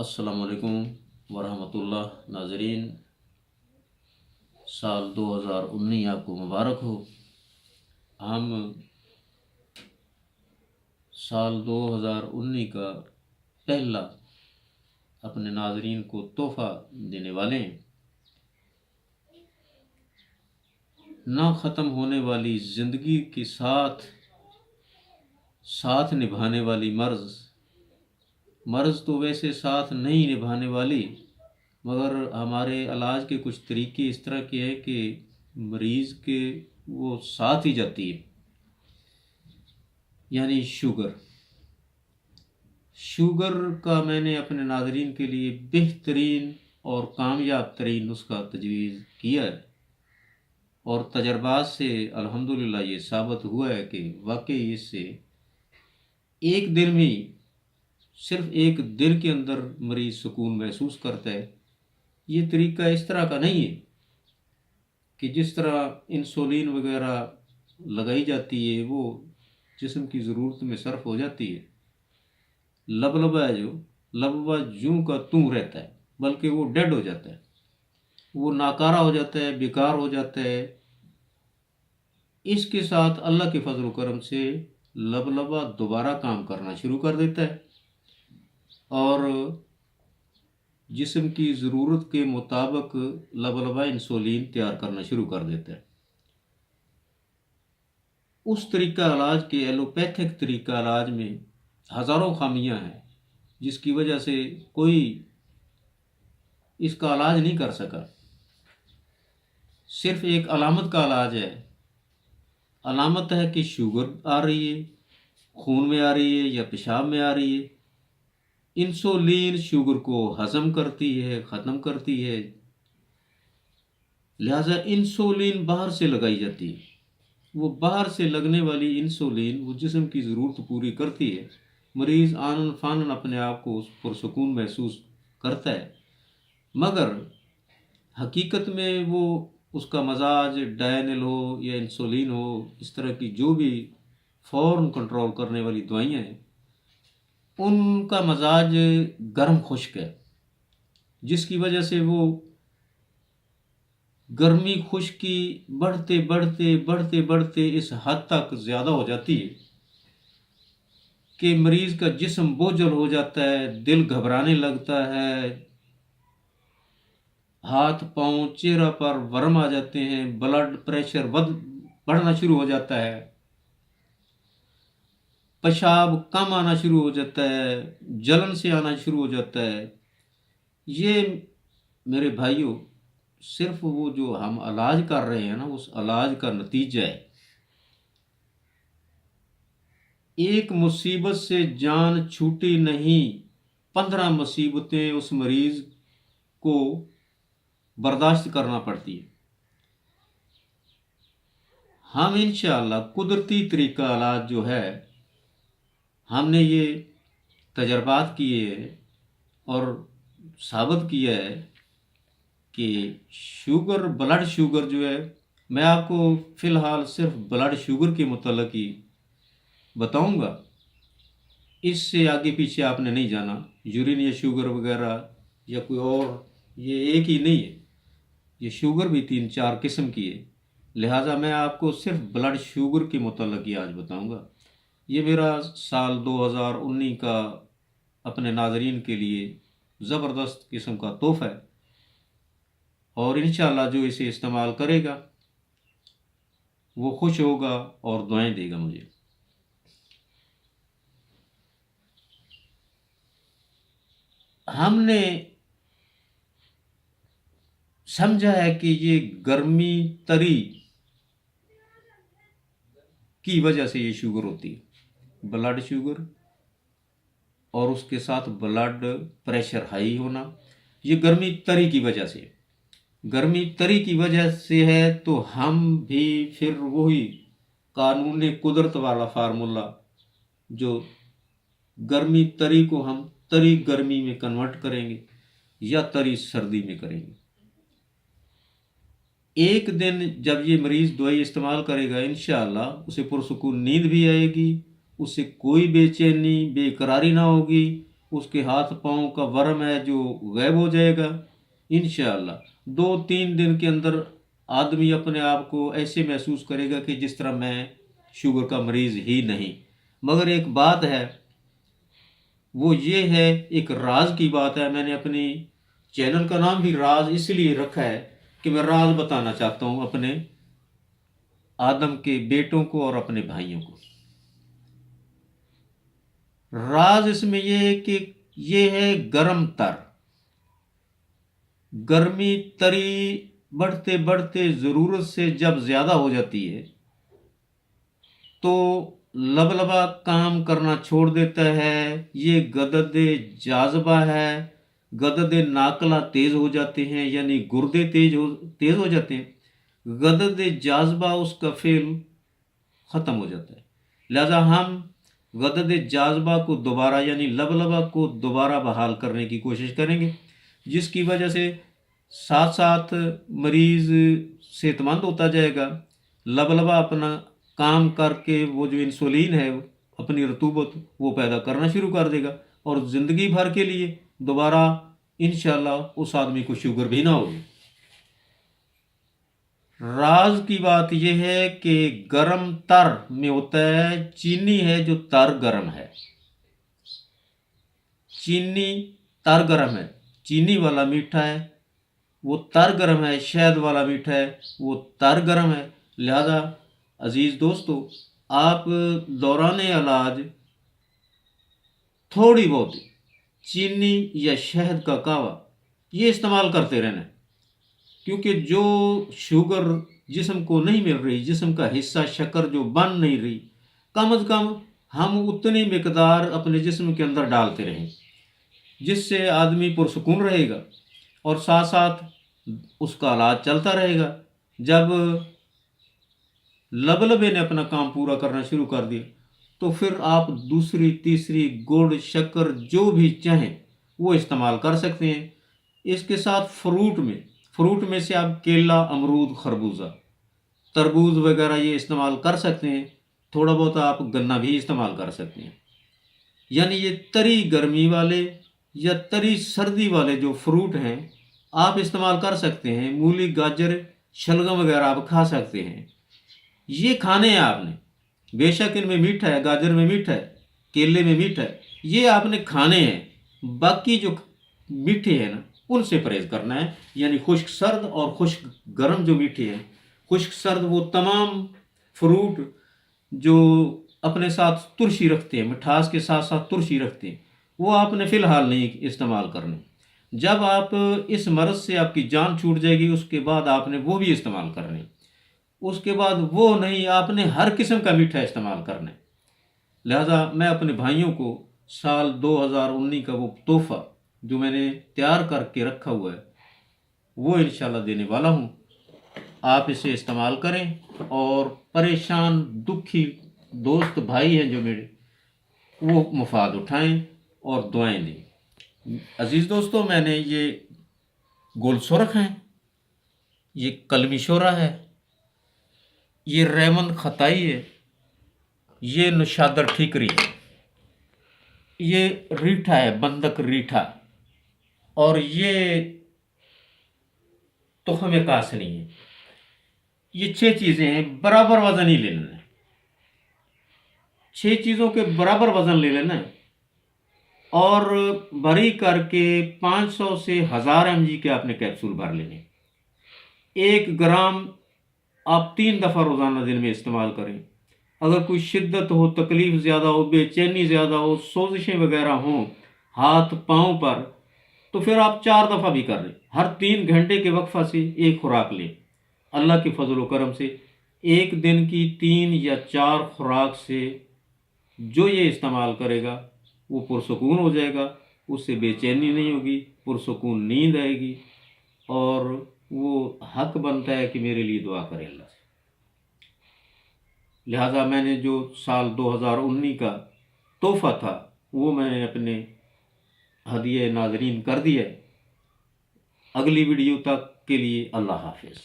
السلام علیکم ورحمۃ اللہ ناظرین، سال 2019 آپ کو مبارک ہو۔ ہم سال 2019 کا پہلا اپنے ناظرین کو تحفہ دینے والے ہیں۔ نہ ختم ہونے والی زندگی کے ساتھ نبھانے والی مرض تو ویسے ساتھ نہیں نبھانے والی، مگر ہمارے علاج کے کچھ طریقے اس طرح کے ہیں کہ مریض کے وہ ساتھ ہی جاتی ہے، یعنی شوگر کا میں نے اپنے ناظرین کے لیے بہترین اور کامیاب ترین نسخہ تجویز کیا ہے، اور تجربات سے الحمدللہ یہ ثابت ہوا ہے کہ واقعی اس سے ایک دن میں صرف ایک دن کے اندر مریض سکون محسوس کرتا ہے۔ یہ طریقہ اس طرح کا نہیں ہے کہ جس طرح انسولین وغیرہ لگائی جاتی ہے وہ جسم کی ضرورت میں صرف ہو جاتی ہے، لبلبا ہے جو لبلبا جوں کا توں رہتا ہے، بلکہ وہ ڈیڈ ہو جاتا ہے، وہ ناکارہ ہو جاتا ہے، بیکار ہو جاتا ہے۔ اس کے ساتھ اللہ کے فضل و کرم سے لبلبا دوبارہ کام کرنا شروع کر دیتا ہے اور جسم کی ضرورت کے مطابق لبلبا انسولین تیار کرنا شروع کر دیتا ہے۔ اس طریقہ علاج کے ایلوپیتھک طریقہ علاج میں ہزاروں خامیاں ہیں، جس کی وجہ سے کوئی اس کا علاج نہیں کر سکا۔ صرف ایک علامت کا علاج ہے، علامت ہے کہ شوگر آ رہی ہے، خون میں آ رہی ہے یا پیشاب میں آ رہی ہے۔ انسولین شوگر کو ہضم کرتی ہے، ختم کرتی ہے، لہذا انسولین باہر سے لگائی جاتی ہے۔ وہ باہر سے لگنے والی انسولین وہ جسم کی ضرورت پوری کرتی ہے، مریض آنن فانن اپنے آپ کو پرسکون محسوس کرتا ہے، مگر حقیقت میں وہ اس کا مزاج ڈائنل ہو یا انسولین ہو، اس طرح کی جو بھی فوراً کنٹرول کرنے والی دوائیاں ہیں، ان کا مزاج گرم خشک ہے، جس کی وجہ سے وہ گرمی خشکی بڑھتے اس حد تک زیادہ ہو جاتی ہے کہ مریض کا جسم بوجھل ہو جاتا ہے، دل گھبرانے لگتا ہے، ہاتھ پاؤں چہرہ پر ورم آ جاتے ہیں، بلڈ پریشر بڑھنا شروع ہو جاتا ہے، پیشاب کم آنا شروع ہو جاتا ہے، جلن سے آنا شروع ہو جاتا ہے۔ یہ میرے بھائیوں صرف وہ جو ہم علاج کر رہے ہیں نا، اس علاج کا نتیجہ ہے۔ ایک مصیبت سے جان چھوٹی نہیں، 15 مصیبتیں اس مریض کو برداشت کرنا پڑتی ہے۔ ہم انشاءاللہ قدرتی طریقہ علاج جو ہے، ہم نے یہ تجربات کیے ہیں اور ثابت کیا ہے کہ بلڈ شوگر جو ہے، میں آپ کو فی الحال صرف بلڈ شوگر کے متعلق ہی بتاؤں گا، اس سے آگے پیچھے آپ نے نہیں جانا۔ یورین یا شوگر وغیرہ یا کوئی اور یہ ایک ہی نہیں ہے، یہ شوگر بھی 3-4 قسم کی ہے، لہٰذا میں آپ کو صرف بلڈ شوگر کے متعلق ہی آج بتاؤں گا۔ یہ میرا سال 2019 کا اپنے ناظرین کے لیے زبردست قسم کا تحفہ ہے، اور انشاءاللہ جو اسے استعمال کرے گا وہ خوش ہوگا اور دعائیں دے گا مجھے۔ ہم نے سمجھا ہے کہ یہ گرمی تری کی وجہ سے یہ شوگر ہوتی ہے، بلڈ شوگر اور اس کے ساتھ بلڈ پریشر ہائی ہونا، یہ گرمی تری کی وجہ سے ہے۔ تو ہم بھی پھر وہی قانون قدرت والا فارمولا، جو گرمی تری کو ہم تری گرمی میں کنورٹ کریں گے یا تری سردی میں کریں گے۔ ایک دن جب یہ مریض دوائی استعمال کرے گا، انشاءاللہ اسے پرسکون نیند بھی آئے گی، اسے کوئی بے چینی بے قراری نہ ہوگی، اس کے ہاتھ پاؤں کا ورم ہے جو غائب ہو جائے گا انشاءاللہ۔ 2-3 دن کے اندر آدمی اپنے آپ کو ایسے محسوس کرے گا کہ جس طرح میں شوگر کا مریض ہی نہیں۔ مگر ایک بات ہے، وہ یہ ہے، ایک راز کی بات ہے۔ میں نے اپنی چینل کا نام بھی راز اس لیے رکھا ہے کہ میں راز بتانا چاہتا ہوں اپنے آدم کے بیٹوں کو اور اپنے بھائیوں کو۔ راز اس میں یہ ہے کہ یہ ہے گرم تر، گرمی تری بڑھتے بڑھتے ضرورت سے جب زیادہ ہو جاتی ہے تو لبلبا کام کرنا چھوڑ دیتا ہے۔ یہ غدد جاذبہ ہے، غدد ناقلہ تیز ہو جاتے ہیں، یعنی گردے تیز ہو جاتے ہیں، غدد جاذبہ اس کا فعل ختم ہو جاتا ہے۔ لہذا ہم غدد جاذبہ کو دوبارہ یعنی لبلبا کو دوبارہ بحال کرنے کی کوشش کریں گے، جس کی وجہ سے ساتھ ساتھ مریض صحت مند ہوتا جائے گا، لبلبا اپنا کام کر کے وہ جو انسولین ہے اپنی رطوبت وہ پیدا کرنا شروع کر دے گا، اور زندگی بھر کے لیے دوبارہ انشاءاللہ اس آدمی کو شوگر بھی نہ ہوگی۔ راز کی بات یہ ہے کہ گرم تر میں ہوتا ہے چینی ہے جو تر گرم ہے، چینی تر گرم ہے، چینی والا میٹھا ہے وہ تر گرم ہے، شہد والا میٹھا ہے وہ تر گرم ہے۔ لہذا عزیز دوستو، آپ دوران علاج تھوڑی بہت چینی یا شہد کا قہوہ یہ استعمال کرتے رہنا ہے، کیونکہ جو شوگر جسم کو نہیں مل رہی، جسم کا حصہ شکر جو بن نہیں رہی، کم از کم ہم اتنی مقدار اپنے جسم کے اندر ڈالتے رہیں جس سے آدمی پرسکون رہے گا، اور ساتھ ساتھ اس کا علاج چلتا رہے گا۔ جب لبلبے نے اپنا کام پورا کرنا شروع کر دیا تو پھر آپ دوسری تیسری گڑ شکر جو بھی چاہیں وہ استعمال کر سکتے ہیں۔ اس کے ساتھ فروٹ میں سے آپ کیلا، امرود، خربوزہ، تربوز وغیرہ یہ استعمال کر سکتے ہیں۔ تھوڑا بہت آپ گنا بھی استعمال کر سکتے ہیں۔ یعنی یہ تری گرمی والے یا تری سردی والے جو فروٹ ہیں آپ استعمال کر سکتے ہیں۔ مولی، گاجر، شلگم وغیرہ آپ کھا سکتے ہیں۔ یہ کھانے ہیں آپ نے، بے شک ان میں میٹھا ہے، گاجر میں میٹھا ہے، کیلے میں میٹھا ہے، یہ آپ نے کھانے ہیں۔ باقی جو میٹھے ہیں نا ان سے پرہیز کرنا ہے، یعنی خشک سرد اور خشک گرم جو میٹھے ہیں۔ خشک سرد وہ تمام فروٹ جو اپنے ساتھ ترشی رکھتے ہیں، مٹھاس کے ساتھ ساتھ ترشی رکھتے ہیں، وہ آپ نے فی الحال نہیں استعمال کرنے۔ جب آپ اس مرض سے آپ کی جان چھوٹ جائے گی اس کے بعد آپ نے وہ بھی استعمال کرنے، اس کے بعد وہ نہیں، آپ نے ہر قسم کا میٹھا استعمال کرنا ہے۔ لہذا میں اپنے بھائیوں کو سال 2019 کا وہ تحفہ جو میں نے تیار کر کے رکھا ہوا ہے وہ انشاءاللہ دینے والا ہوں۔ آپ اسے استعمال کریں اور پریشان دکھی دوست بھائی ہیں جو میرے وہ مفاد اٹھائیں اور دعائیں دیں۔ عزیز دوستو، میں نے یہ گول سرخ ہیں، یہ کلمی شورہ ہے، یہ ریمن خطائی ہے، یہ نشادر ٹھیکری ہے، یہ ریٹھا ہے، بندک ریٹھا، اور یہ تخم کاسنی ہے۔ یہ 6 چیزیں ہیں، برابر وزن ہی لے لینا ہے، 6 چیزوں کے برابر وزن لے لینا ہے، اور بھری کر کے 500 سے 1000 mg کے آپ نے کیپسول بھر لینے۔ 1 گرام آپ 3 دفعہ روزانہ دن میں استعمال کریں۔ اگر کوئی شدت ہو، تکلیف زیادہ ہو، بے چینی زیادہ ہو، سوزشیں وغیرہ ہوں ہاتھ پاؤں پر، تو پھر آپ 4 دفعہ بھی کر لیں۔ ہر 3 گھنٹے کے وقفہ سے ایک خوراک لیں۔ اللہ کے فضل و کرم سے ایک دن کی 3 یا 4 خوراک سے جو یہ استعمال کرے گا وہ پرسکون ہو جائے گا، اس سے بے چینی نہیں ہوگی، پرسکون نیند آئے گی، اور وہ حق بنتا ہے کہ میرے لیے دعا کرے اللہ سے۔ لہذا میں نے جو سال 2019 کا تحفہ تھا وہ میں نے اپنے ہدیہ ناظرین کر دیا ہے۔ اگلی ویڈیو تک کے لیے اللہ حافظ۔